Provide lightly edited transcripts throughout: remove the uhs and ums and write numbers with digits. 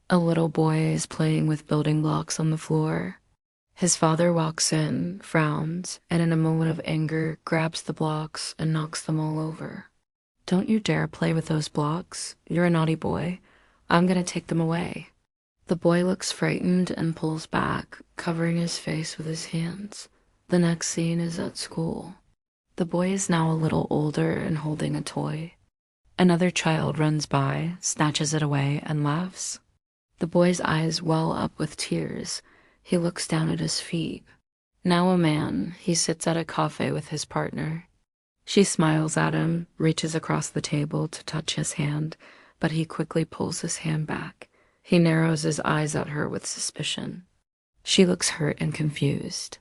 A little boy is playing with building blocks on the floor. His father walks in, frowns, and in a moment of anger, grabs the blocks and knocks them all over. "Don't you dare play with those blocks. You're a naughty boy. I'm gonna take them away." The boy looks frightened and pulls back, covering his face with his hands. The next scene is at school. The boy is now a little older and holding a toy. Another child runs by, snatches it away, and laughs. The boy's eyes well up with tears. He looks down at his feet. Now a man, he sits at a cafe with his partner. She smiles at him, reaches across the table to touch his hand, but he quickly pulls his hand back. He narrows his eyes at her with suspicion. She looks hurt and confused.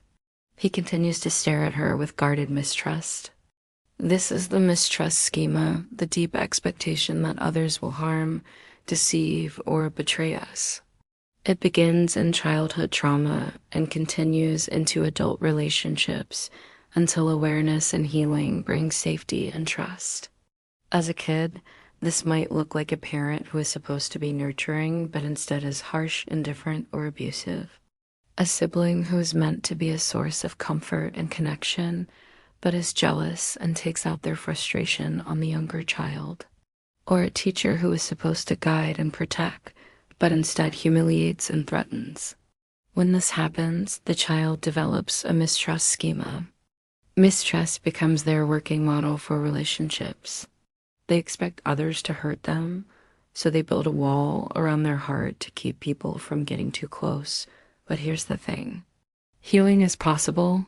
He continues to stare at her with guarded mistrust. This is the mistrust schema, the deep expectation that others will harm, deceive, or betray us. It begins in childhood trauma and continues into adult relationships until awareness and healing bring safety and trust. As a kid, this might look like a parent who is supposed to be nurturing but instead is harsh, indifferent, or abusive. A sibling who is meant to be a source of comfort and connection but is jealous and takes out their frustration on the younger child. Or a teacher who is supposed to guide and protect but instead humiliates and threatens. When this happens, the child develops a mistrust schema. Mistrust becomes their working model for relationships. They expect others to hurt them, so they build a wall around their heart to keep people from getting too close. But here's the thing. Healing is possible.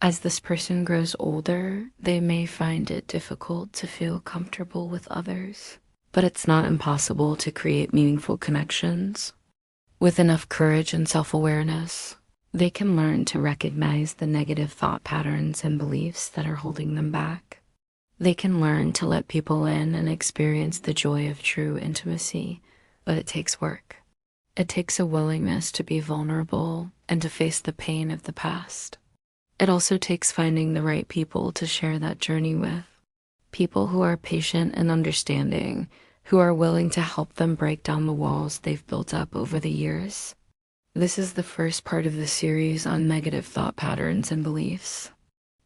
As this person grows older, they may find it difficult to feel comfortable with others. But it's not impossible to create meaningful connections. With enough courage and self-awareness, they can learn to recognize the negative thought patterns and beliefs that are holding them back. They can learn to let people in and experience the joy of true intimacy, but it takes work. It takes a willingness to be vulnerable and to face the pain of the past. It also takes finding the right people to share that journey with. People who are patient and understanding, who are willing to help them break down the walls they've built up over the years. This is the first part of the series on negative thought patterns and beliefs.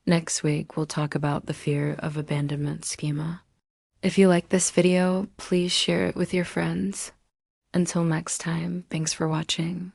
Next week, we'll talk about the fear of abandonment schema. If you like this video, please share it with your friends. Until next time, thanks for watching.